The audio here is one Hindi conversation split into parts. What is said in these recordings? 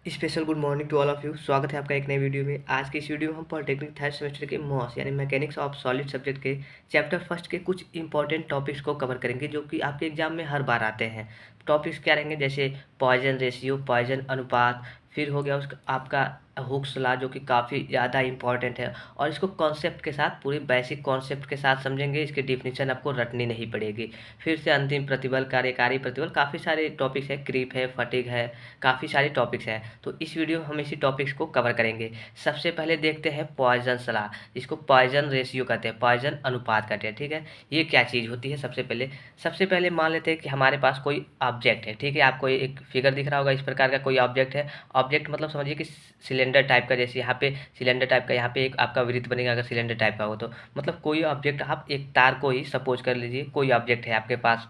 Special good morning to all of you. स्वागत है आपका एक नए वीडियो में। आज की इस वीडियो में हम पॉलिटेक्निक थर्ड सेमेस्टर के मॉस यानी मैकेनिक्स ऑफ सॉलिड सब्जेक्ट के चैप्टर फर्स्ट के कुछ इंपॉर्टेंट टॉपिक्स को कवर करेंगे जो कि आपके एग्जाम में हर बार आते हैं। टॉपिक्स क्या रहेंगे, जैसे पॉइजन रेशियो, पॉइजन अनुपात, फिर हो गया उसका आपका हुक्स लॉ जो कि काफ़ी ज़्यादा इंपॉर्टेंट है, और इसको कॉन्सेप्ट के साथ, पूरे बेसिक कॉन्सेप्ट के साथ समझेंगे। इसकी डिफिनीशन आपको रटनी नहीं पड़ेगी। फिर से अंतिम प्रतिबल, कार्यकारी प्रतिबल, काफ़ी सारे टॉपिक्स हैं, क्रीप है, फटीग है, काफ़ी सारे टॉपिक्स हैं। तो इस वीडियो में हम इसी टॉपिक्स को कवर करेंगे। सबसे पहले देखते हैं पॉइजन लॉ, इसको पॉइजन रेशियो कहते हैं, पॉइजन अनुपात कहते हैं। ठीक है, ये क्या चीज़ होती है? सबसे पहले मान लेते हैं कि हमारे पास कोई ऑब्जेक्ट है। ठीक है, आपको एक फिगर दिख रहा होगा, इस प्रकार का कोई ऑब्जेक्ट है। ऑब्जेक्ट मतलब समझिए कि सिलेंडर टाइप का, जैसे यहाँ पे सिलेंडर टाइप का, यहाँ पे एक आपका वृत्त बनेगा अगर सिलेंडर टाइप का हो तो। मतलब कोई ऑब्जेक्ट, आप एक तार को ही सपोज कर लीजिए, कोई ऑब्जेक्ट है आपके पास।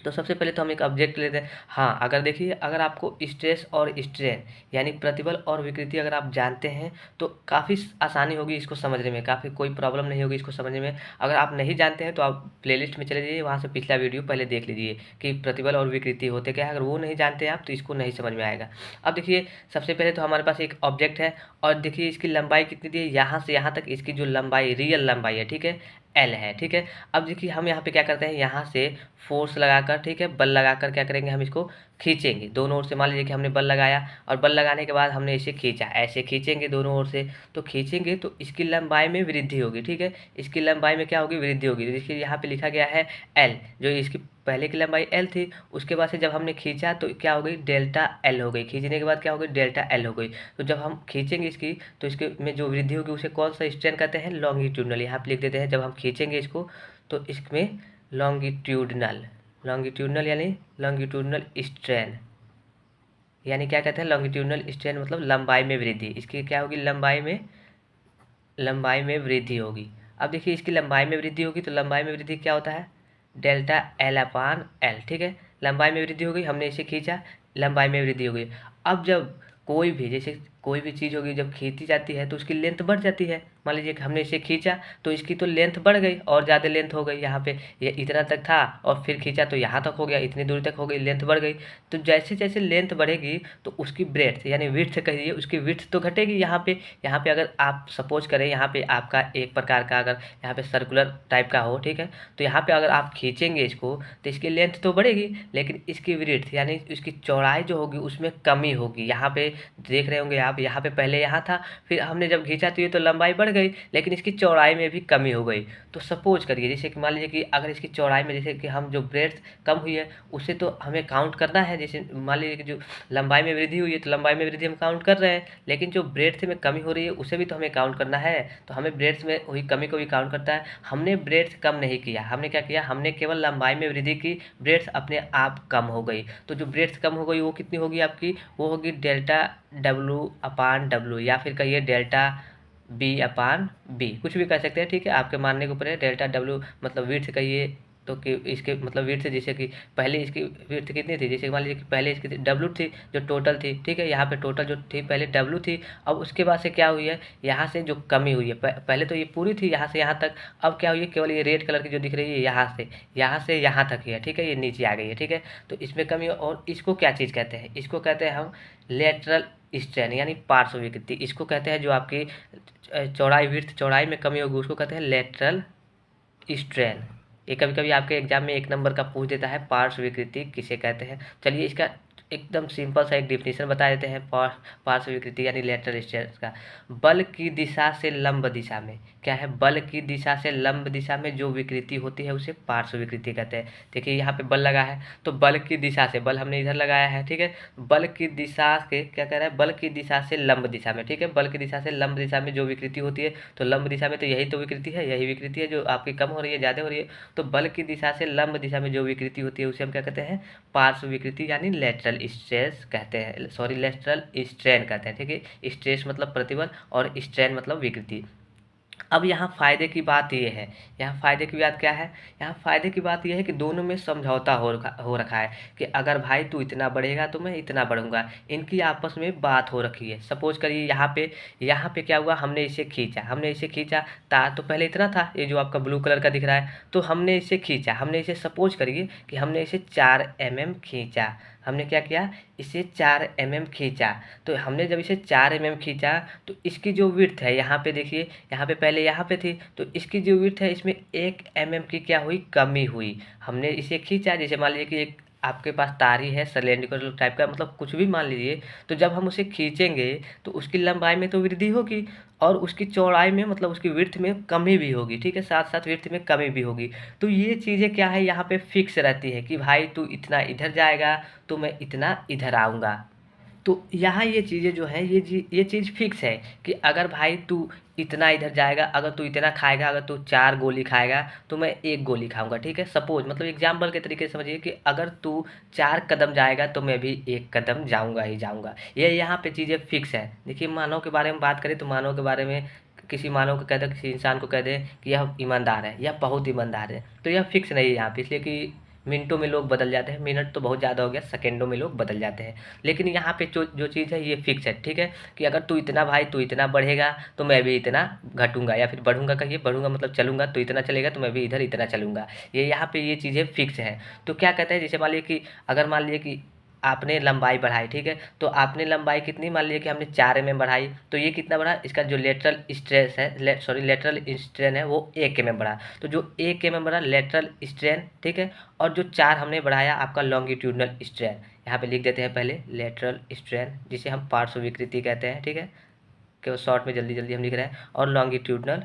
तो सबसे पहले तो हम एक ऑब्जेक्ट लेते हैं। हाँ, अगर देखिए, अगर आपको स्ट्रेस और स्ट्रेन यानी प्रतिबल और विकृति अगर आप जानते हैं तो काफ़ी आसानी होगी इसको समझने में, काफ़ी कोई प्रॉब्लम नहीं होगी इसको समझने में। अगर आप नहीं जानते हैं तो आप प्लेलिस्ट में चले जाइए, वहाँ से पिछला वीडियो पहले देख लीजिए कि प्रतिबल और विकृति होते क्या है। अगर वो नहीं जानते हैं आप तो इसको नहीं समझ में आएगा। अब देखिए, सबसे पहले तो हमारे पास एक ऑब्जेक्ट है, और देखिए इसकी लंबाई कितनी दी है, यहाँ से यहाँ तक इसकी जो लंबाई, रियल लंबाई है, ठीक है, एल है। ठीक है, अब देखिए हम यहाँ पे क्या करते हैं, यहाँ से फोर्स लगाकर, ठीक है, बल लगाकर क्या करेंगे, हम इसको खींचेंगे दोनों ओर से। मान लीजिए कि हमने बल लगाया, और बल लगाने के बाद हमने इसे खींचा, ऐसे खींचेंगे दोनों ओर से। तो खींचेंगे तो इसकी लंबाई में वृद्धि होगी। ठीक है, इसकी लंबाई में क्या होगी, वृद्धि होगी। तो देखिए यहाँ पे लिखा गया है एल, जो इसकी पहले की लंबाई एल थी, उसके बाद से जब हमने खींचा तो क्या हो गई, डेल्टा एल हो गई। खींचने के बाद क्या हो गई, डेल्टा एल हो गई। तो जब हम खींचेंगे इसकी, तो इसके में जो वृद्धि होगी उसे कौन सा स्ट्रेन कहते हैं, लॉन्गिट्यूडनल। यहाँ पे लिख देते हैं, जब हम खींचेंगे इसको तो इसमें लॉन्गिट्यूडनल, लॉन्गिट्यूडनल यानी लॉन्गिट्यूडनल स्ट्रेन, यानी क्या कहते हैं, लॉन्गिट्यूडनल स्ट्रेन मतलब लंबाई में वृद्धि। इसकी क्या होगी, लंबाई में वृद्धि होगी। अब देखिए इसकी लंबाई में वृद्धि होगी तो लंबाई में वृद्धि क्या होता है, डेल्टा एल अपान एल। ठीक है, लंबाई में वृद्धि हो गई, हमने इसे खींचा, लंबाई में वृद्धि हो गई। अब जब कोई भी, जैसे कोई भी चीज़ होगी जब खींची जाती है तो उसकी लेंथ बढ़ जाती है। मान लीजिए कि हमने इसे खींचा तो इसकी तो लेंथ बढ़ गई, और ज़्यादा लेंथ हो गई। यहाँ पे ये इतना तक था और फिर खींचा तो यहाँ तक हो गया, इतनी दूरी तक हो गई, लेंथ बढ़ गई। तो जैसे जैसे लेंथ बढ़ेगी तो उसकी ब्रेड्थ यानी विड्थ कहिए, उसकी विड्थ तो घटेगी। यहाँ पे अगर आप सपोज करें, यहाँ पे आपका एक प्रकार का अगर यहाँ पे सर्कुलर टाइप का हो, ठीक है, तो यहाँ पे अगर आप खींचेंगे इसको तो इसकी लेंथ तो बढ़ेगी, लेकिन इसकी विड्थ यानी इसकी चौड़ाई जो होगी उसमें कमी होगी। यहाँ पे देख रहे होंगे आप, यहाँ पे पहले यहाँ था, फिर हमने जब खींचा तो ये तो लंबाई बढ़ गई, लेकिन इसकी चौड़ाई में भी कमी हो गई। तो सपोज करिए, जैसे कि मान लीजिए कि अगर इसकी चौड़ाई में, जैसे कि हम जो ब्रेड्थ कम हुई है उसे तो हमें काउंट करना है। जैसे मान लीजिए कि जो लंबाई में वृद्धि हुई है तो लंबाई में वृद्धि हम काउंट कर रहे हैं, लेकिन जो ब्रेड्थ में कमी हो रही है उसे भी तो हमें काउंट करना है। तो हमें ब्रेड्थ में हुई कमी को भी काउंट करता है। हमने ब्रेड्थ कम नहीं किया, हमने क्या किया, हमने केवल लंबाई में वृद्धि की, ब्रेड्थ अपने आप कम हो गई। तो जो ब्रेड्थ कम हो गई वो कितनी होगी आपकी, वो होगी डेल्टा डब्लू अपान डब्लू, या फिर कहिए डेल्टा बी अपान बी, कुछ भी कह सकते हैं। ठीक है, आपके मानने के ऊपर है। डेल्टा डब्लू मतलब विड्थ कहिए तो कि इसके मतलब विड्थ, जैसे कि पहले इसकी विड्थ कितनी थी, जैसे मान लीजिए कि पहले इसकी डब्लू थी जो टोटल थी। ठीक है, यहाँ पे टोटल जो थी पहले डब्लू थी, अब उसके बाद से क्या हुई है, यहाँ से जो कमी हुई है, पहले तो ये पूरी थी यहाँ से यहाँ तक, अब क्या हुई है, केवल ये रेड कलर की जो दिख रही है यहाँ से यहाँ तक ही है। ठीक है, ये नीचे आ गई है। ठीक है, तो इसमें कमी है, और इसको क्या चीज़ कहते हैं, इसको कहते हैं हम लेटरल स्ट्रेन यानी पार्श्व विकृति। इसको कहते हैं जो आपकी चौड़ाई, विड्थ चौड़ाई में कमी होगी उसको कहते हैं लेटरल स्ट्रेन। ये कभी कभी आपके एग्जाम में एक नंबर का पूछ देता है, पार्श्व विकृति किसे कहते हैं। चलिए इसका एकदम सिंपल सा एक डिफिनीशन बता देते हैं। पार्श्व विकृति यानी लेटरल स्ट्रेन का, बल की दिशा से लंब दिशा में, क्या है, बल की दिशा से लंब दिशा में जो विकृति होती है उसे पार्श्व विकृति कहते हैं। देखिए यहाँ पे बल लगा है तो बल की दिशा से, बल हमने इधर लगाया है, ठीक है, बल की दिशा के क्या कह रहा है, बल की दिशा से लंब दिशा में। ठीक है, बल की दिशा से लंब दिशा में जो विकृति होती है, तो लंब दिशा में तो यही तो विकृति है, यही विकृति है जो आपकी कम हो रही है, ज़्यादा हो रही है। तो बल की दिशा से लंब दिशा में जो विकृति होती है उसे हम क्या कहते हैं, पार्श्व विकृति यानी लेटरल स्ट्रेस कहते हैं, सॉरी लेटरल स्ट्रेन कहते हैं। ठीक है, स्ट्रेस मतलब प्रतिबल और स्ट्रेन मतलब विकृति। अब यहाँ फ़ायदे की बात ये है, यहाँ फ़ायदे की बात क्या है, यहाँ फ़ायदे की बात ये है कि दोनों में समझौता हो रखा है कि अगर भाई तू इतना बढ़ेगा तो मैं इतना बढ़ूंगा, इनकी आपस में बात हो रखी है। सपोज करिए यहाँ पे क्या हुआ, हमने इसे खींचा तार तो पहले इतना था, ये जो आपका ब्लू कलर का दिख रहा है, तो हमने इसे खींचा, हमने इसे सपोज करिए कि हमने इसे 4 mm खींचा, हमने क्या किया, इसे 4 mm खींचा। तो हमने जब इसे 4 mm खींचा तो इसकी जो विड्थ है, यहाँ पे देखिए, यहाँ पे पहले यहाँ पे थी, तो इसकी जो विड्थ है इसमें 1 mm की क्या हुई, कमी हुई। हमने इसे खींचा, जैसे मान लीजिए कि एक आपके पास तार ही है सिलेंड्रिकल टाइप का, मतलब कुछ भी मान लीजिए, तो जब हम उसे खींचेंगे तो उसकी लंबाई में तो वृद्धि होगी और उसकी चौड़ाई में, मतलब उसकी विड्थ में कमी भी होगी, ठीक है, साथ साथ विड्थ में कमी भी होगी। तो ये चीज़ें क्या है, यहाँ पे फिक्स रहती है कि भाई तू इतना इधर जाएगा तो मैं इतना इधर आऊँगा। तो यहाँ ये चीज़ें जो है, ये चीज़ फिक्स है कि अगर भाई तू इतना इधर जाएगा, अगर तू इतना खाएगा, अगर तू 4 गोली खाएगा तो मैं 1 गोली खाऊंगा, ठीक है। सपोज, मतलब एग्जाम्पल के तरीके से समझिए कि अगर तू 4 कदम जाएगा तो मैं भी 1 कदम जाऊंगा ही जाऊंगा। ये यहाँ पे चीज़ें फिक्स है। देखिए मानव के बारे में बात करें तो मानव के बारे में, किसी मानव को कह दे, किसी इंसान को कह दे कि यह ईमानदार है, यह बहुत ईमानदार है, तो यह फिक्स नहीं है यहाँ पे, इसलिए कि मिनटों में लोग बदल जाते हैं, मिनट तो बहुत ज़्यादा हो गया, सेकेंडों में लोग बदल जाते हैं। लेकिन यहाँ पे जो जो चीज़ है ये फिक्स है, ठीक है, कि अगर तू इतना भाई तू इतना बढ़ेगा तो मैं भी इतना घटूंगा, या फिर बढ़ूंगा, कहिए बढ़ूंगा मतलब चलूंगा, तो इतना चलेगा तो मैं भी इधर इतना चलूंगा। ये यहाँ पे ये चीज़ें फिक्स हैं। तो क्या कहते हैं, जैसे मान लीजिए कि अगर मान लीजिए कि आपने लंबाई बढ़ाई, ठीक है, तो आपने लंबाई कितनी, मान लीजिए कि हमने 4 mm बढ़ाई, तो ये कितना बढ़ा, इसका जो लेटरल स्ट्रेस है, सॉरी लेटरल स्ट्रेन है वो 1 mm बढ़ा। तो जो 1 mm बढ़ा लेटरल स्ट्रेन, ठीक है, और जो 4 हमने बढ़ाया आपका लॉन्गिट्यूडनल स्ट्रेन, यहाँ पे लिख देते हैं पहले लेटरल स्ट्रेन, जिसे हम पार्श्व विकृति कहते हैं, ठीक है, केवल शॉर्ट में जल्दी जल्दी हम लिख रहे हैं, और लॉन्गिट्यूडनल,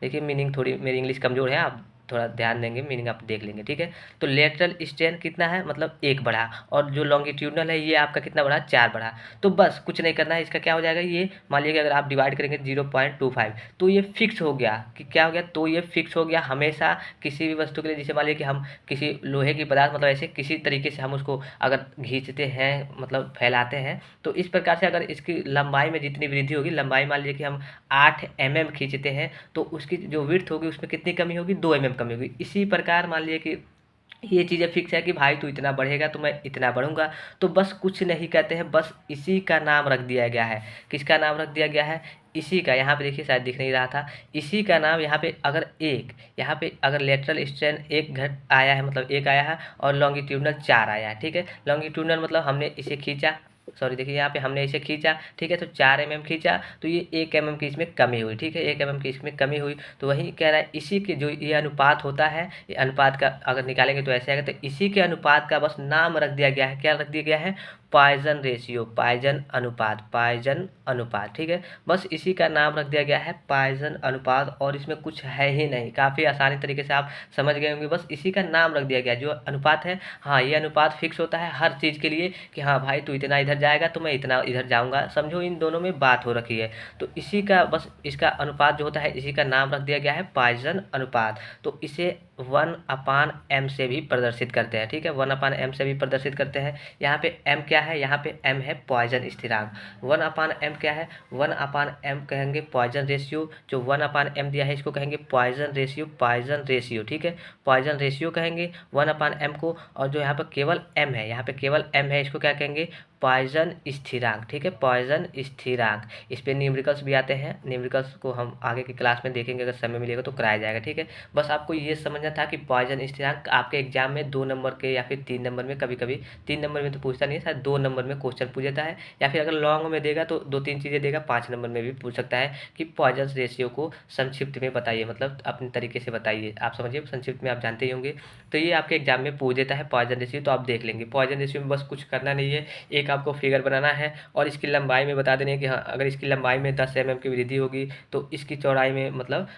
देखिए मीनिंग थोड़ी मेरी इंग्लिश कमज़ोर है, आप थोड़ा ध्यान देंगे, मीनिंग आप देख लेंगे, ठीक है। तो लेटरल स्ट्रेन कितना है, मतलब 1 बढ़ा, और जो लॉन्गिट्यूडनल है ये आपका कितना बढ़ा, 4 बढ़ा। तो बस कुछ नहीं करना है, इसका क्या हो जाएगा, ये मान लीजिए कि अगर आप डिवाइड करेंगे 0.25, तो ये फिक्स हो गया कि क्या हो गया, तो ये फिक्स हो गया हमेशा किसी भी वस्तु के लिए। जैसे मान लीजिए कि हम किसी लोहे की पदार्थ, मतलब ऐसे किसी तरीके से हम उसको अगर खींचते हैं, मतलब फैलाते हैं, तो इस प्रकार से अगर इसकी लंबाई में जितनी वृद्धि होगी, लंबाई मान लीजिए कि हम 8 mm खींचते हैं, तो उसकी जो विड्थ होगी उसमें कितनी कमी होगी, 2 mm कमी होगी। इसी प्रकार मान लीजिए कि ये चीज़ें फिक्स है कि भाई तू इतना बढ़ेगा तो मैं इतना बढ़ूंगा। तो बस कुछ नहीं कहते हैं, बस इसी का नाम रख दिया गया है। किसका नाम रख दिया गया है, इसी का। यहाँ पे देखिए शायद दिख नहीं रहा था, इसी का नाम यहाँ पे अगर एक, यहाँ पे अगर लेटरल स्ट्रेन 1 घट आया है, मतलब 1 आया है, और लॉन्गिट्यूडनल 4 आया है, ठीक है। लॉन्गिट्यूडनल मतलब हमने इसे खींचा, सॉरी देखिए यहाँ पे हमने इसे खींचा, ठीक है, तो 4 mm खींचा, तो ये 1 mm की इसमें कमी हुई, ठीक है, 1 mm की इसमें कमी हुई। तो वही कह रहा है, इसी के जो ये अनुपात होता है, ये अनुपात का अगर निकालेंगे तो ऐसे आएगा। तो इसी के अनुपात का बस नाम रख दिया गया है, क्या रख दिया गया है, पॉइजन रेशियो, पॉइजन अनुपात, पॉइजन अनुपात, ठीक है। बस इसी का नाम रख दिया गया है पॉइजन अनुपात, और इसमें कुछ है ही नहीं। काफ़ी आसानी तरीके से आप समझ गए होंगे, बस इसी का नाम रख दिया गया जो अनुपात है। हाँ, ये अनुपात फिक्स होता है हर चीज़ के लिए कि हाँ भाई तू इतना इधर जाएगा तो मैं इतना इधर जाऊँगा, समझो इन दोनों में बात हो रखी है। तो इसी का बस इसका अनुपात जो होता है, इसी का नाम रख दिया गया है पॉइजन अनुपात। तो इसे 1/m से भी प्रदर्शित करते हैं, ठीक है, 1/m से भी प्रदर्शित करते हैं। यहाँ पे m क्या है, यहाँ पे m है पॉइजन स्थिरांक। 1/m क्या है, 1/m कहेंगे पॉइजन रेशियो, जो 1/m दिया है इसको कहेंगे पॉइजन रेशियो, पॉइजन रेशियो, ठीक है, पॉइजन रेशियो कहेंगे 1/m को। और जो यहाँ पर केवल m है, यहाँ पे केवल m है, इसको क्या कहेंगे, पॉइजन स्थिरांक, ठीक है, पॉइजन स्थिरांक। इस पे न्यूमेरिकल्स भी आते हैं, न्यूमेरिकल्स को हम आगे की क्लास में देखेंगे, अगर समय मिलेगा तो कराया जाएगा, ठीक है। बस आपको ये समझना था कि पॉइजन स्थिरांक आपके एग्जाम में 2 नंबर के या फिर 3 नंबर में, कभी कभी 3 नंबर में तो पूछता नहीं है, शायद 2 नंबर में क्वेश्चन पूछ जाता है, या फिर अगर लॉन्ग में देगा तो 2-3 चीज़ें देगा, 5 नंबर में भी पूछ सकता है कि पॉइजन रेशियो को संक्षिप्त में बताइए, मतलब अपने तरीके से बताइए। आप समझिए, संक्षिप्त में आप जानते ही होंगे, तो ये आपके एग्जाम में पूछ देता है पॉइजन रेशियो, तो आप देख लेंगे। पॉइजन रेशियो में बस कुछ करना नहीं है, एक आपको फिगर बनाना है और इसकी लंबाई में बता देने कि हाँ अगर इसकी लंबाई में 10 mm की वृद्धि होगी तो इसकी चौड़ाई में मतलब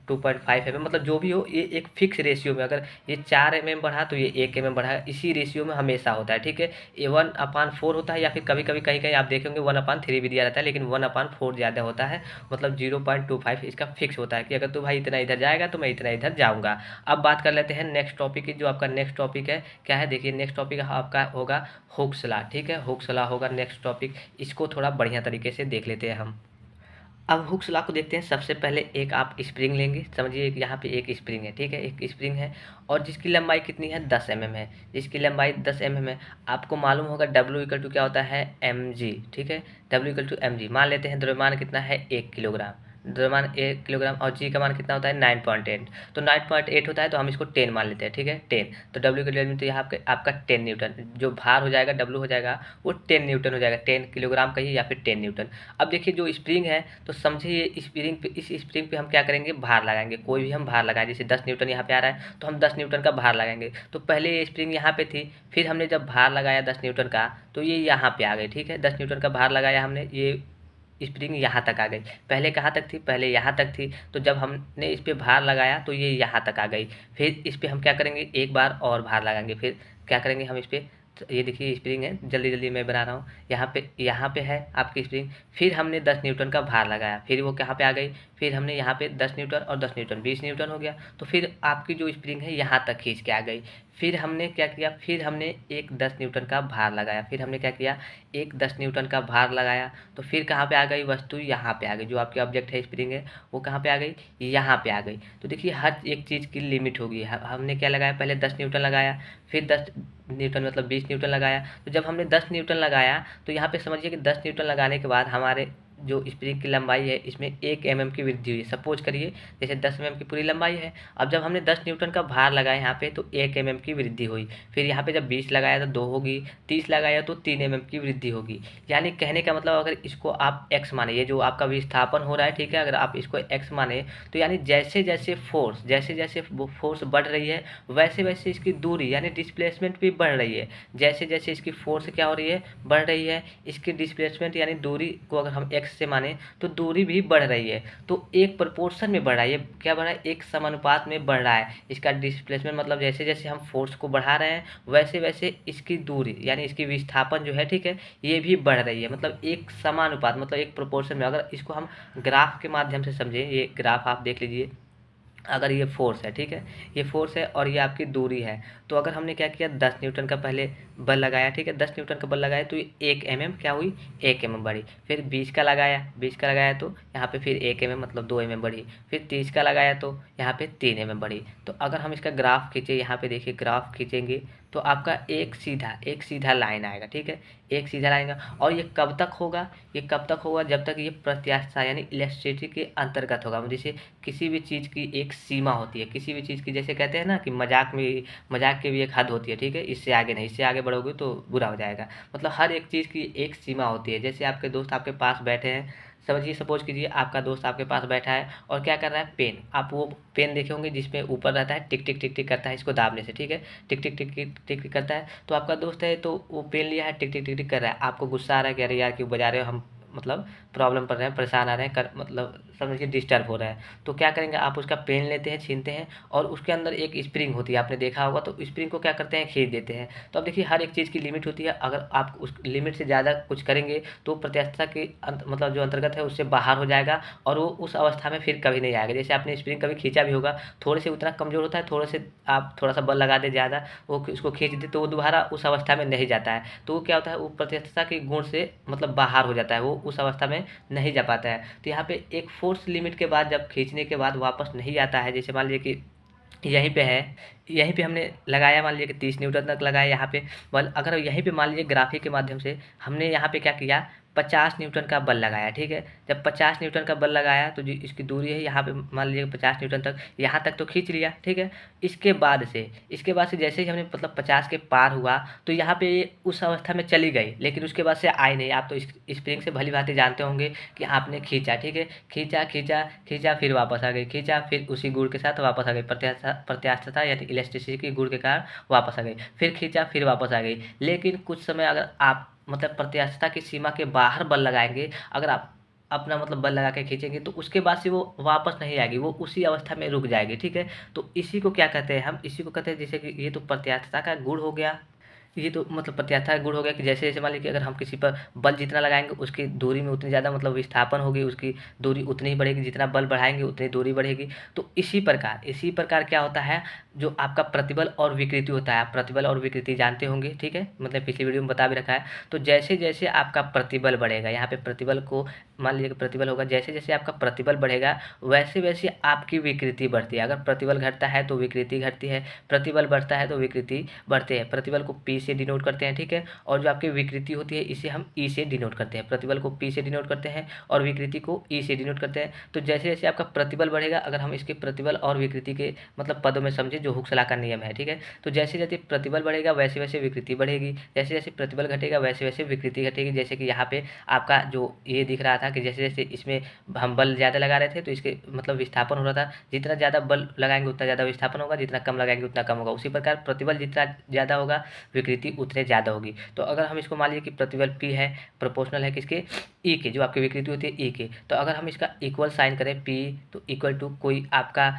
2.5 mm, मतलब जो भी हो, ये एक फिक्स रेशियो में, अगर ये 4 mm बढ़ा तो ये 1 mm बढ़ा, इसी रेशियो में हमेशा होता है, ठीक है। ये 1/4 होता है, या फिर कभी कभी कहीं कहीं आप देखेंगे 1/3 भी दिया रहता है, लेकिन 1/4 ज़्यादा होता है, मतलब 0.25 इसका फिक्स होता है कि अगर तो भाई इतना इधर जाएगा तो मैं इतना इधर जाऊँगा। अब बात कर लेते हैं नेक्स्ट टॉपिक की, जो आपका नेक्स्ट टॉपिक है क्या है, देखिए नेक्स्ट टॉपिक आपका होगा हुक्स लॉ, ठीक है, हुक्स लॉ होगा नेक्स्ट टॉपिक। इसको थोड़ा बढ़िया तरीके से देख लेते हैं हम। अब हुक्स लॉ को देखते हैं। सबसे पहले एक आप स्प्रिंग लेंगे, समझिए यहाँ पे एक स्प्रिंग है, ठीक है, एक स्प्रिंग है और जिसकी लंबाई कितनी है, 10 mm है, जिसकी लंबाई 10 mm है। आपको मालूम होगा W = क्या होता है, mg, ठीक है, W = mg। मान लेते हैं द्रव्यमान कितना है, 1 किलोग्राम, द्रव्यमान 1 किलोग्राम और जी का मान कितना होता है 9.8। तो 9.8 होता है तो हम इसको 10 मान लेते हैं, ठीक है 10। तो डब्ल्यू की वैल्यू तो यहाँ पे आपका 10 न्यूटन, जो भार हो जाएगा डब्ल्यू हो जाएगा वो 10 न्यूटन हो जाएगा, 10 किलोग्राम कहिए या फिर 10 न्यूटन। अब देखिए जो स्प्रिंग है तो समझिए इस स्प्रिंग पे हम क्या करेंगे, भार लगाएंगे। कोई भी हम भार लगाएं, जैसे 10 न्यूटन यहाँ पे आ रहा है तो हम 10 न्यूटन का भार लगाएंगे। तो पहले ये स्प्रिंग यहाँ पे थी, फिर हमने जब भार लगाया 10 न्यूटन का तो ये यहाँ पे आ गई, ठीक है 10 न्यूटन का भार लगाया हमने, ये स्प्रिंग यहाँ तक आ गई। पहले कहाँ तक थी, पहले यहाँ तक थी। तो जब हमने इस पर भार लगाया तो ये यहाँ तक आ गई। फिर इस पर हम क्या करेंगे, एक बार और भार लगाएंगे। फिर क्या करेंगे हम इस पर, तो ये देखिए स्प्रिंग है, जल्दी जल्दी मैं बना रहा हूँ। यहाँ पे है आपकी स्प्रिंग। फिर हमने 10 न्यूटन का भार लगाया, फिर वो कहाँ पे आ गई, फिर हमने यहाँ पे 10 न्यूटन और 10 न्यूटन 20 न्यूटन हो गया। तो फिर आपकी जो स्प्रिंग है यहाँ तक खींच के आ गई। फिर हमने क्या किया, फिर हमने एक 10 न्यूटन का भार लगाया। फिर हमने क्या किया, एक 10 न्यूटन का भार लगाया। तो फिर कहाँ पे आ गई वस्तु, यहाँ पे आ गई। जो आपके ऑब्जेक्ट है स्प्रिंग है वो कहाँ पे आ गई, यहाँ पे आ गई। तो देखिए हर एक चीज़ की लिमिट होगी। हमने क्या लगाया, पहले 10 न्यूटन लगाया, फिर 10 न्यूटन मतलब 20 न्यूटन लगाया। तो जब हमने 10 न्यूटन लगाया तो यहाँ पे समझिए कि 10 न्यूटन लगाने के बाद हमारे जो स्प्रिंग की लंबाई है इसमें 1 mm की वृद्धि हुई। सपोज करिए जैसे 10 mm की पूरी लंबाई है, अब जब हमने 10 न्यूटन का भार लगाया यहाँ पे तो 1 mm की वृद्धि हुई। फिर यहाँ पे जब 20 लगाया तो 2 होगी, 30 लगाया तो 3 mm की वृद्धि होगी। यानी कहने का मतलब अगर इसको आप x माने, ये जो आपका विस्थापन हो रहा है, ठीक है, अगर आप इसको x माने तो यानी जैसे जैसे फोर्स बढ़ रही है वैसे वैसे इसकी दूरी यानी डिस्प्लेसमेंट भी बढ़ रही है। जैसे जैसे इसकी फोर्स क्या हो रही है, बढ़ रही है, इसकी डिस्प्लेसमेंट यानी दूरी को अगर हम x से माने तो दूरी भी बढ़ रही है। तो एक प्रोपोर्शन में बढ़ रहा है, ये क्या बढ़ रहा है, एक समानुपात में बढ़ रहा है इसका डिस्प्लेसमेंट। मतलब जैसे जैसे हम फोर्स को बढ़ा रहे हैं वैसे वैसे इसकी दूरी यानी इसकी विस्थापन जो है, ठीक है, ये भी बढ़ रही है। मतलब एक समानुपात, मतलब एक प्रोपोर्शन में। अगर इसको हम ग्राफ के माध्यम से समझें, ये ग्राफ आप देख लीजिए। अगर ये फोर्स है, ठीक है, ये फोर्स है और ये आपकी दूरी है। तो अगर हमने क्या किया, 10 न्यूटन का पहले बल लगाया, ठीक है, 10 न्यूटन का बल लगाया तो ये 1 mm क्या हुई, 1 mm बढ़ी। फिर 20 का लगाया, 20 का लगाया तो यहाँ पे फिर 1 mm मतलब 2 mm बढ़ी। फिर 30 का लगाया तो यहाँ पे 3 mm बढ़ी। तो अगर हम इसका ग्राफ खींचे, यहाँ पे देखिए ग्राफ खींचेंगे तो आपका एक सीधा लाइन आएगा, ठीक है, एक सीधा लाइन आएगा। और ये कब तक होगा, ये कब तक होगा, जब तक ये प्रत्यास्था यानी इलास्टिसिटी के अंतर्गत होगा। जैसे किसी भी चीज़ की एक सीमा होती है, किसी भी चीज़ की, जैसे कहते हैं ना कि मजाक की भी एक हद होती है, ठीक है, इससे आगे नहीं, इससे आगे बढ़ोगे तो बुरा हो जाएगा। मतलब हर एक चीज़ की एक सीमा होती है। जैसे आपके दोस्त आपके पास बैठे हैं, समझिए सपोज कीजिए आपका दोस्त आपके पास बैठा है और क्या कर रहा है, पेन, आप वो पेन देखे होंगे जिसमें ऊपर रहता है टिक टिक टिक टिक करता है, इसको दाबने से, ठीक है, टिक टिक टिक टिक टिक टिक करता है। तो आपका दोस्त है तो वो पेन लिया है, टिक टिक टिक टिक कर रहा है, आपको गुस्सा आ रहा है कि अरे यार क्यों बजा रहे हो, हम मतलब प्रॉब्लम पड़ रहे हैं, परेशान आ रहे हैं, मतलब समझिए डिस्टर्ब हो रहा है। तो क्या करेंगे, आप उसका पेन लेते हैं, छीनते हैं और उसके अंदर एक स्प्रिंग होती है, आपने देखा होगा, तो स्प्रिंग को क्या करते हैं, खींच देते हैं। तो अब देखिए हर एक चीज़ की लिमिट होती है। अगर आप उस लिमिट से ज़्यादा कुछ करेंगे तो प्रत्यास्था के मतलब जो अंतर्गत है उससे बाहर हो जाएगा और वो उस अवस्था में फिर कभी नहीं आएगा। जैसे आपने स्प्रिंग कभी खींचा भी होगा, थोड़े से उतना कमज़ोर होता है, थोड़े से आप थोड़ा सा बल लगा दे ज़्यादा, वो उसको खींच दे तो वो दोबारा उस अवस्था में नहीं जाता है। तो वो क्या होता है, वो प्रत्यास्था के गुण से मतलब बाहर हो जाता है, वो उस अवस्था में नहीं जा पाता है। तो यहाँ पे एक फोर्स लिमिट के बाद जब खींचने के बाद वापस नहीं आता है, जैसे मान लीजिए कि यहीं पे है, यहीं पे हमने लगाया, मान लीजिए कि 30 न्यूटन तक लगाया यहाँ पे बल। अगर यहीं पे मान लीजिए ग्राफिक के माध्यम से हमने यहाँ पे क्या किया, 50 न्यूटन का बल लगाया, ठीक है। जब 50 न्यूटन का बल लगाया तो जो इसकी दूरी है यहाँ पे मान लीजिए 50 न्यूटन तक, यहाँ तक तो खींच लिया, ठीक है। इसके बाद से जैसे ही हमने मतलब 50 के पार हुआ तो यहाँ पे उस अवस्था में चली गई, लेकिन उसके बाद से आई नहीं। आप तो स्प्रिंग से भली भांति जानते होंगे कि आपने खींचा, ठीक है, खींचा खींचा खींचा, फिर वापस आ गई, खींचा, फिर उसी गुण के साथ वापस आ गई, प्रत्यास्थता यानी इलास्टिसिटी के गुण के कारण वापस आ गई, फिर खींचा, फिर वापस आ गई। लेकिन कुछ समय अगर आप मतलब प्रत्यास्थता की सीमा के बाहर बल लगाएंगे, अगर आप अपना मतलब बल लगा के खींचेंगे तो उसके बाद से वो वापस नहीं आएगी, वो उसी अवस्था में रुक जाएगी, ठीक है। तो इसी को क्या कहते हैं, हम इसी को कहते हैं, जैसे कि ये तो प्रत्यास्थता का गुण हो गया, ये तो मतलब प्रत्यास्था का गुण हो गया कि जैसे जैसे मान लीजिए कि अगर हम किसी पर बल जितना लगाएंगे उसकी दूरी में उतनी ज़्यादा मतलब विस्थापन होगी, उसकी दूरी उतनी ही बढ़ेगी, जितना बल बढ़ाएंगे उतनी दूरी बढ़ेगी। तो इसी प्रकार क्या होता है, जो आपका प्रतिबल और विकृति होता है, आप प्रतिबल और विकृति जानते होंगे, ठीक है, मतलब पिछली वीडियो में बता भी रखा है। तो जैसे जैसे आपका प्रतिबल बढ़ेगा, यहाँ पे प्रतिबल को मान लीजिए कि प्रतिबल होगा, जैसे जैसे आपका प्रतिबल बढ़ेगा वैसे वैसे आपकी विकृति बढ़ती है। अगर प्रतिबल घटता है तो विकृति घटती है, प्रतिबल बढ़ता है तो विकृति बढ़ती है। प्रतिबल को P P से डिनोट करते हैं, ठीक है। और जो आपकी विकृति होती है इसे हम E से डिनोट करते हैं। प्रतिबल को P से डिनोट करते हैं और विकृति को E से डिनोट करते हैं। तो जैसे जैसे आपका प्रतिबल बढ़ेगा, अगर हम इसके प्रतिबल और विकृति के मतलब पदों में समझें, जो हुक्स लॉ का नियम है, ठीक है। तो जैसे जैसे प्रतिबल बढ़ेगा वैसे वैसे विकृति बढ़ेगी, जैसे जैसे प्रतिबल घटेगा वैसे वैसे विकृति घटेगी। जैसे कि यहाँ पे आपका जो ये दिख रहा था कि जैसे जैसे इसमें हम बल ज़्यादा लगा रहे थे तो इसके मतलब विस्थापन हो रहा था, जितना ज़्यादा बल लगाएंगे उतना ज़्यादा विस्थापन होगा, जितना कम लगाएंगे उतना कम होगा। उसी प्रकार प्रतिबल जितना ज़्यादा होगा विकृति उतने ज़्यादा होगी। तो अगर हम इसको मान लीजिए कि प्रतिबल P है, प्रोपोर्शनल है किसके, E के, जो आपकी विकृति होती है E के। तो अगर हम इसका इक्वल साइन करें P, तो इक्वल टू कोई आपका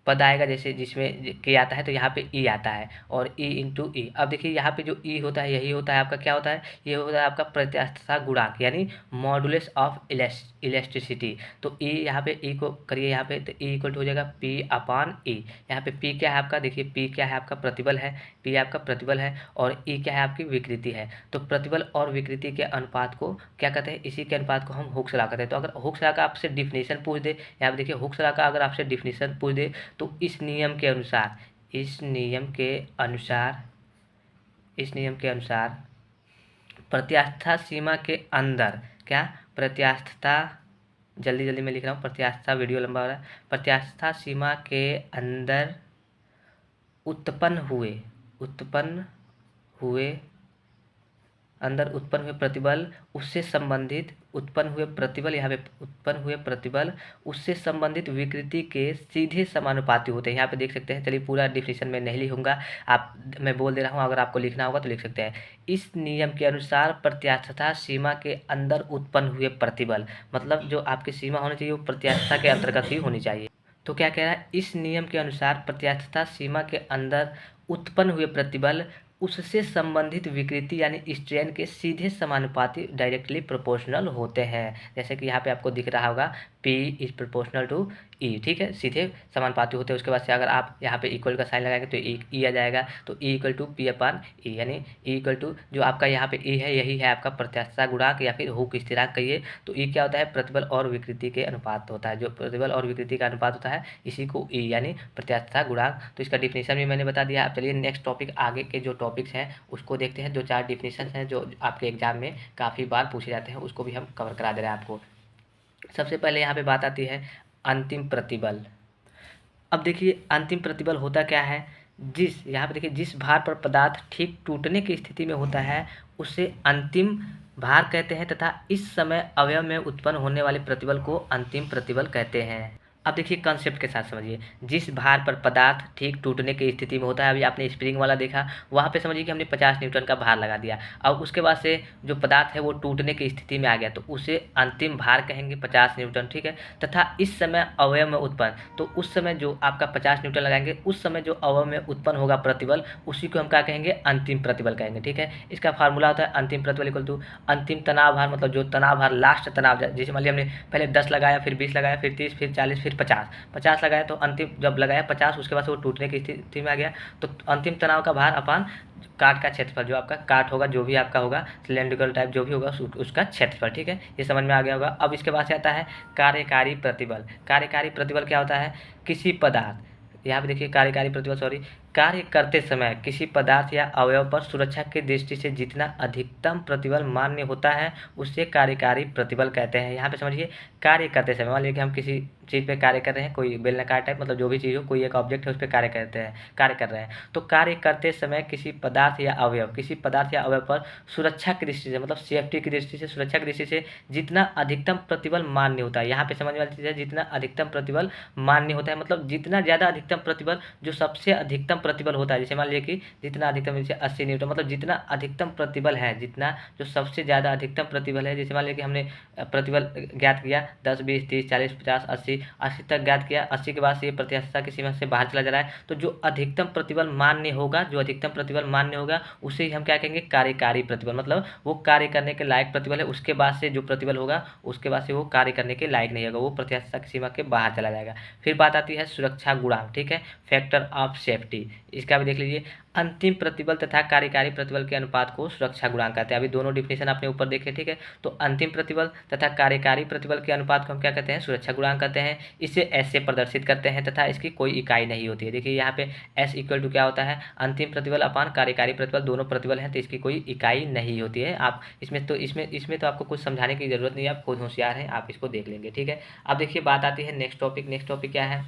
पद आएगा जैसे जिसमें के आता है तो यहाँ पे E आता है और E इंटू ई। अब देखिए यहाँ पे जो E होता है यही होता है आपका, क्या होता है, ये होता है आपका प्रत्यास्थता गुणांक यानी मॉडुलस ऑफ इलेस्टिसिटी। तो E यहाँ पे E को करिए यहाँ पे, तो E इक्वल टू हो जाएगा P अपॉन E। यहाँ पे P क्या है आपका, देखिए P क्या है आपका, प्रतिबल है, P आपका प्रतिबल है और E क्या है आपकी विकृति है। तो प्रतिबल और विकृति के अनुपात को क्या कहते हैं, इसी के अनुपात को हम हुक्स लॉ कहते हैं। तो अगर हुक्स लॉ का आपसे डिफिनेशन पूछ दे, यहाँ पे देखिए हुक्स लॉ का अगर आपसे डिफिनेशन पूछ दे तो इस नियम के अनुसार प्रत्यास्थता सीमा के अंदर, क्या प्रत्यास्थता, जल्दी जल्दी मैं लिख रहा हूँ, प्रत्यास्थता वीडियो लंबा हो रहा है, प्रत्यास्थता सीमा के अंदर उत्पन्न हुए प्रतिबल उससे संबंधित उससे संबंधित विकृति के सीधे समानुपाती होते हैं। यहाँ पे देख सकते हैं, चलिए पूरा डिफिनेशन में नहीं लिखूंगा, मैं बोल दे रहा हूँ, अगर आपको लिखना होगा तो लिख सकते हैं। इस नियम के अनुसार प्रत्यास्थता सीमा के अंदर उत्पन्न हुए प्रतिबल, मतलब जो आपकी सीमा होनी चाहिए वो प्रत्यास्थता के अंतर्गत ही होनी चाहिए। तो क्या कह रहा है, इस नियम के अनुसार प्रत्यास्थता सीमा के अंदर उत्पन्न हुए प्रतिबल उससे संबंधित विकृति यानी स्ट्रेन के सीधे समानुपाती डायरेक्टली प्रोपोर्शनल होते हैं। जैसे कि यहाँ पे आपको दिख रहा होगा P is proportional to E, ठीक है, सीधे समानुपाती होते हैं। उसके बाद से अगर आप यहाँ पे इक्वल का साइन लगाएंगे तो E आ जाएगा, तो E equal to P upon E, यानी E इक्वल टू जो आपका यहाँ पे E है यही है आपका प्रत्यास्थता गुणांक या फिर हुक स्थिरांक कहिए। तो E क्या होता है, प्रतिबल और विकृति के अनुपात होता है, जो प्रतिबल और विकृति का अनुपात होता है इसी को E यानी प्रत्यास्थता गुणांक। तो इसका डिफिनेशन भी मैंने बता दिया। अब चलिए नेक्स्ट टॉपिक, आगे के जो टॉपिक्स हैं उसको देखते हैं। 2-4 डिफिनेशन हैं जो आपके एग्जाम में काफ़ी बार पूछे जाते हैं, उसको भी हम कवर करा दे रहे हैं आपको। सबसे पहले यहाँ पे बात आती है अंतिम प्रतिबल। अब देखिए अंतिम प्रतिबल होता क्या है, यहाँ पे देखिए जिस भार पर पदार्थ ठीक टूटने की स्थिति में होता है उसे अंतिम भार कहते हैं, तथा इस समय अवयव में उत्पन्न होने वाले प्रतिबल को अंतिम प्रतिबल कहते हैं। अब देखिए कंसेप्ट के साथ समझिए, जिस भार पर पदार्थ ठीक टूटने की स्थिति में होता है, अभी आपने स्प्रिंग वाला देखा, वहाँ पे समझिए कि हमने 50 न्यूटन का भार लगा दिया। अब उसके बाद से जो पदार्थ है वो टूटने की स्थिति में आ गया, तो उसे अंतिम भार कहेंगे 50 न्यूटन, ठीक है। तथा इस समय अवयव में उत्पन्न, तो उस समय जो आपका 50 न्यूटन लगाएंगे उस समय जो अवयव में उत्पन्न होगा प्रतिबल, उसी को हम क्या कहेंगे, अंतिम प्रतिबल कहेंगे, ठीक है। इसका फार्मूला होता है अंतिम प्रतिबल इक्वल टू अंतिम तनाव भार, मतलब जो तनाव भार लास्ट तनाव, जैसे मान लिया हमने पहले 10 लगाया, फिर 20 लगाया, फिर 30, फिर 40, फिर 50 लगाया, तो अंतिम जब लगाया 50 उसके बाद से वो टूटने की स्थिति में आ गया, तो अंतिम तनाव का भार अपान काट का क्षेत्रफल, जो आपका काट होगा, जो भी आपका होगा सिलेंड्रिकल टाइप जो भी होगा उसका क्षेत्रफल, ठीक है। ये समझ में आ गया होगा। अब इसके बाद से आता है कार्यकारी प्रतिबल। कार्यकारी प्रतिबल क्या होता है, किसी पदार्थ, यहाँ पे देखिए कार्यकारी प्रतिबल कार्य करते समय किसी पदार्थ या अवयव पर सुरक्षा की दृष्टि से जितना अधिकतम प्रतिबल मान्य होता है उसे कार्यकारी प्रतिबल कहते हैं। यहाँ पे समझिए कार्य करते समय, मान लीजिए कि हम किसी चीज़ पे कार्य कर रहे हैं, कोई बेलनाकार टाइप, मतलब जो भी चीज़ हो, कोई एक ऑब्जेक्ट है उस पर कार्य कर रहे हैं, तो कार्य करते समय किसी पदार्थ या अवयव पर सुरक्षा की दृष्टि से, मतलब सेफ्टी की दृष्टि से, सुरक्षा की दृष्टि से जितना अधिकतम प्रतिबल मान्य होता है। यहाँ पे समझ वाली चीज़ है, जितना अधिकतम प्रतिबल मान्य होता है, मतलब जितना ज़्यादा अधिकतम प्रतिबल, जो सबसे अधिकतम प्रतिबल होता है, जैसे मान लीजिए कि जितना अधिकतम, जैसे 80 न्यूटन, मतलब जितना अधिकतम प्रतिबल है, जितना जो सबसे ज़्यादा अधिकतम प्रतिबल है, जैसे मान लीजिए कि हमने प्रतिबल ज्ञात किया 10, 20, 30, 40, 50, 80 तक ज्ञात किया, 80 के बाद से ये प्रत्यास्थता की सीमा से बाहर चला जा रहा है, तो जो अधिकतम प्रतिबल मान्य होगा उसे हम क्या कहेंगे, कार्यकारी प्रतिबल, मतलब वो कार्य करने के लायक प्रतिबल है। उसके बाद से जो प्रतिबल होगा उसके बाद से वो कार्य करने के लायक नहीं होगा, वो प्रत्यास्थता की सीमा के बाहर चला जाएगा। फिर बात आती है सुरक्षा गुणांक, ठीक है, फैक्टर ऑफ सेफ्टी। इसका भी देख लीजिए। अंतिम प्रतिबल तथा कार्यकारी प्रतिबल के अनुपात को सुरक्षा गुणांक कहते हैं। अभी दोनों डिफिनेशन आपने ऊपर देखे, ठीक है। तो अंतिम प्रतिबल तथा कार्यकारी प्रतिबल के अनुपात को हम क्या कहते हैं, सुरक्षा गुणांक कहते हैं। इसे एस से प्रदर्शित करते हैं तथा इसकी कोई इकाई नहीं होती है। देखिए यहाँ पे एस इक्वल टू क्या होता है, अंतिम प्रतिबल अपान कार्यकारी प्रतिबल, दोनों प्रतिबल हैं तो इसकी कोई इकाई नहीं होती है। आप इसमें तो आपको कुछ समझाने की जरूरत नहीं है, आप खुद होशियार हैं, आप इसको देख लेंगे, ठीक है। अब देखिए बात आती है नेक्स्ट टॉपिक क्या है,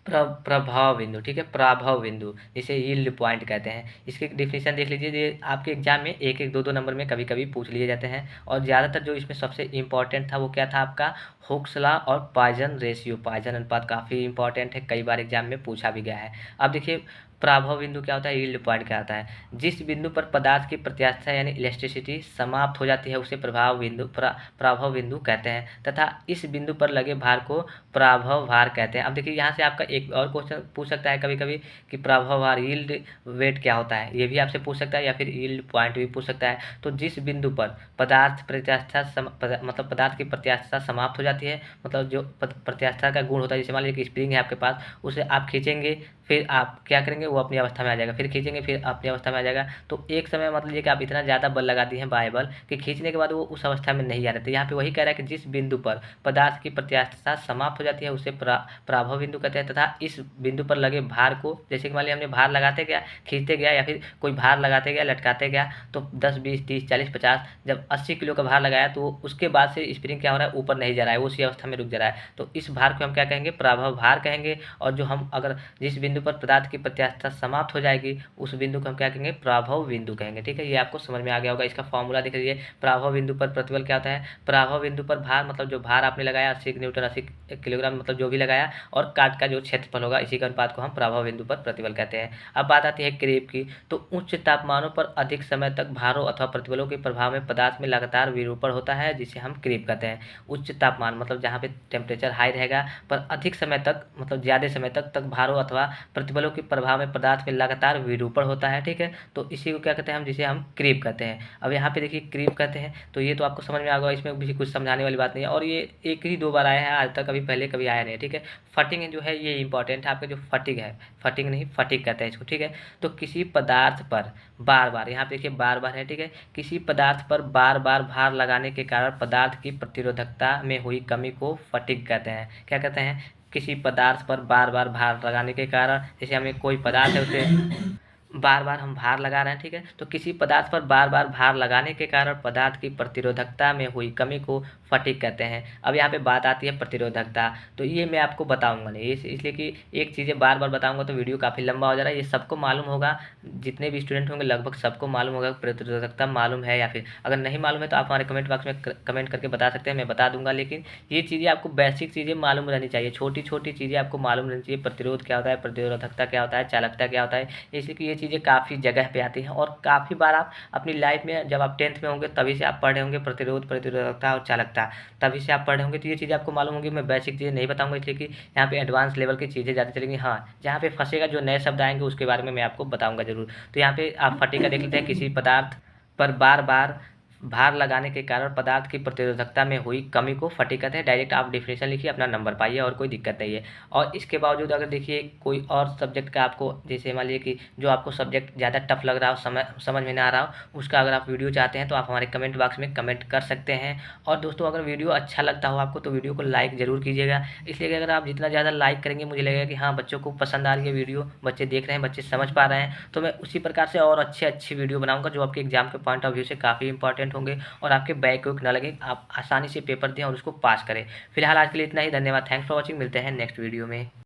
प्रभाव बिंदु, ठीक है। प्रभाव बिंदु जिसे यील्ड पॉइंट कहते हैं। इसके डिफिनेशन देख लीजिए। ये आपके एग्जाम में एक एक दो नंबर में कभी कभी पूछ लिए जाते हैं, और ज़्यादातर जो इसमें सबसे इंपॉर्टेंट था वो क्या था आपका, हुक्स लॉ और पॉइजन रेशियो, पॉइजन अनुपात काफ़ी इंपॉर्टेंट है, कई बार एग्जाम में पूछा भी गया है। अब देखिए प्रभाव बिंदु क्या होता है, यील्ड पॉइंट क्या होता है, जिस बिंदु पर पदार्थ की प्रत्यास्थता यानी इलेस्टिसिटी समाप्त हो जाती है उसे प्रभाव बिंदु कहते हैं, तथा इस बिंदु पर लगे भार को प्रभाव भार कहते हैं। अब देखिए यहाँ से आपका एक और क्वेश्चन पूछ सकता है कभी कभी कि प्रभाव भार यील्ड वेट क्या होता है, ये भी आपसे पूछ सकता है, या फिर यील्ड पॉइंट भी पूछ सकता है। तो जिस बिंदु पर पदार्थ मतलब पदार्थ की प्रत्यास्थता समाप्त हो जाती है, मतलब जो प्रत्यास्थता का गुण होता है, जैसे मान लीजिए कि स्प्रिंग है आपके पास, उसे आप खींचेंगे, फिर आप क्या करेंगे, वो अपनी अवस्था में आ जाएगा, फिर खींचेंगे, फिर अपनी अवस्था में आ जाएगा। तो एक समय मतलब ये कि आप इतना ज़्यादा बल लगा दिए हैं बाह्य बल कि खींचने के बाद वो उस अवस्था में नहीं आ रहे थे। यहाँ पे वही कह रहा है कि जिस बिंदु पर पदार्थ की प्रत्यास्थता समाप्त हो जाती है उसे प्रभाव बिंदु कहते हैं, तथा इस बिंदु पर लगे भार को, जैसे कि मान लीजिए हमने भार लगाते गया, खींचते गया, या फिर कोई भार लगाते गया, लटकाते गया, तो 10, 20, 30, 40, 50, जब 80 किलो का भार लगाया तो उसके बाद से स्प्रिंग क्या हो रहा है, ऊपर नहीं जा रहा है, वो उसी अवस्था में रुक जा रहा है। तो इस भार को हम क्या कहेंगे, प्रभाव भार कहेंगे। और जो हम अगर जिस बिंदु पर पदार्थ की प्रत्यास्थता समाप्त हो जाएगी उस बिंदु को हम क्या कहेंगे, प्रभाव बिंदु कहेंगे, ठीक है। ये आपको समझ में आ गया होगा। इसका फॉर्मूला देख लीजिए, प्रभाव बिंदु पर प्रतिबल क्या होता है, प्रभाव बिंदु पर भार मतलब जो भार आपने लगाया 80 न्यूटन, 80 किलोग्राम, मतलब जो भी लगाया, और काट का जो क्षेत्रफल होगा, इसी का अनुपात को हम प्रभाव बिंदु पर प्रतिबल कहते हैं। अब बात आती है क्रीप की। तो उच्च तापमानों पर अधिक समय तक भारों अथवा प्रतिबलों के प्रभाव में पदार्थ में लगातार विरूपण होता है, जिसे हम क्रीप कहते हैं। उच्च तापमान मतलब जहाँ पे टेम्परेचर हाई रहेगा पर अधिक समय तक, मतलब ज़्यादा समय तक भारों अथवा प्रतिबलों के प्रभाव में पदार्थ में लगातार विरूपण होता है, ठीक है। तो इसी को क्या कहते हैं हम, जिसे हम क्रीप कहते हैं। अब यहाँ पे देखिए क्रीप कहते हैं, तो ये तो आपको समझ में आ गया, इसमें भी कुछ समझाने वाली बात नहीं है, और ये एक ही 2 बार आया है आज तक, कभी पहले कभी आया नहीं, ठीक है। फटिंग जो है ये इंपॉर्टेंट है आपका, जो फटिग है, फटिंग नहीं फटिग कहते हैं इसको, ठीक है। तो किसी पदार्थ पर बार बार, यहाँ पे देखिए बार बार है, ठीक है, किसी पदार्थ पर बार बार भार लगाने के कारण पदार्थ की प्रतिरोधकता में हुई कमी को फटिग कहते हैं। क्या कहते हैं, किसी पदार्थ पर बार बार भार लगाने के कारण, जैसे हमें कोई पदार्थ है उसे बार बार हम भार लगा रहे हैं, ठीक है, तो किसी पदार्थ पर बार बार भार लगाने के कारण पदार्थ की प्रतिरोधकता में हुई कमी को फटिग कहते हैं। अब यहाँ पे बात आती है प्रतिरोधकता, तो ये मैं आपको बताऊंगा नहीं, इसलिए कि एक चीज़ें बार बार बताऊंगा तो वीडियो काफ़ी लंबा हो जा रहा है। ये सबको मालूम होगा, जितने भी स्टूडेंट होंगे लगभग सबको मालूम होगा प्रतिरोधकता मालूम है, या फिर अगर नहीं मालूम है तो आप हमारे कमेंट बॉक्स में कमेंट करके बता सकते हैं, मैं बता दूंगा। लेकिन ये चीज़ें आपको बेसिक चीज़ें मालूम रहनी चाहिए, छोटी छोटी चीज़ें आपको मालूम रहनी चाहिए। प्रतिरोध क्या होता है, प्रतिरोधकता क्या होता है, चालकता क्या होता है, इसलिए कि ये चीज़ें काफ़ी जगह पे आती हैं, और काफ़ी बार आप अपनी लाइफ में जब आप 10th में होंगे तभी से आप पढ़े होंगे प्रतिरोध, प्रतिरोधकता और चालकता, तभी से आप पढ़े होंगे। तो ये चीज़ें आपको मालूम होंगी, मैं बेसिक चीज़ें नहीं बताऊंगा, इसलिए कि यहाँ पे एडवांस लेवल की चीज़ें ज़्यादा चलेंगी। हाँ, जहाँ पे फंसेगा, जो नए शब्द आएंगे उसके बारे में मैं आपको बताऊंगा जरूर। तो यहाँ पे आप फटिगा देख लेते हैं, किसी पदार्थ पर बार बार भार लगाने के कारण पदार्थ की प्रतिरोधकता में हुई कमी को फटिग कहते हैं। डायरेक्ट आप डिफिनेशन लिखिए, अपना नंबर पाइए, और कोई दिक्कत नहीं है। और इसके बावजूद अगर देखिए कोई और सब्जेक्ट का आपको, जैसे मान लीजिए कि जो आपको सब्जेक्ट ज़्यादा टफ लग रहा हो, समझ में ना आ रहा हो, उसका अगर आप वीडियो चाहते हैं तो आप हमारे कमेंट बॉक्स में कमेंट कर सकते हैं। और दोस्तों अगर वीडियो अच्छा लगता हो आपको तो वीडियो को लाइक ज़रूर कीजिएगा, इसलिए कि अगर आप जितना ज़्यादा लाइक करेंगे मुझे लगेगा कि हाँ बच्चों को पसंद आ रही है वीडियो, बच्चे देख रहे हैं, बच्चे समझ पा रहे हैं, तो मैं उसी प्रकार से और अच्छी वीडियो बनाऊँगा जो आपके एग्जाम के पॉइंट ऑफ व्यू से काफ़ी इंपॉर्टेंट होंगे, और आपके बैक वैक ना लगे, आप आसानी से पेपर दें और उसको पास करें। फिलहाल आज के लिए इतना ही, धन्यवाद, थैंक्स फॉर वॉचिंग, मिलते हैं नेक्स्ट वीडियो में।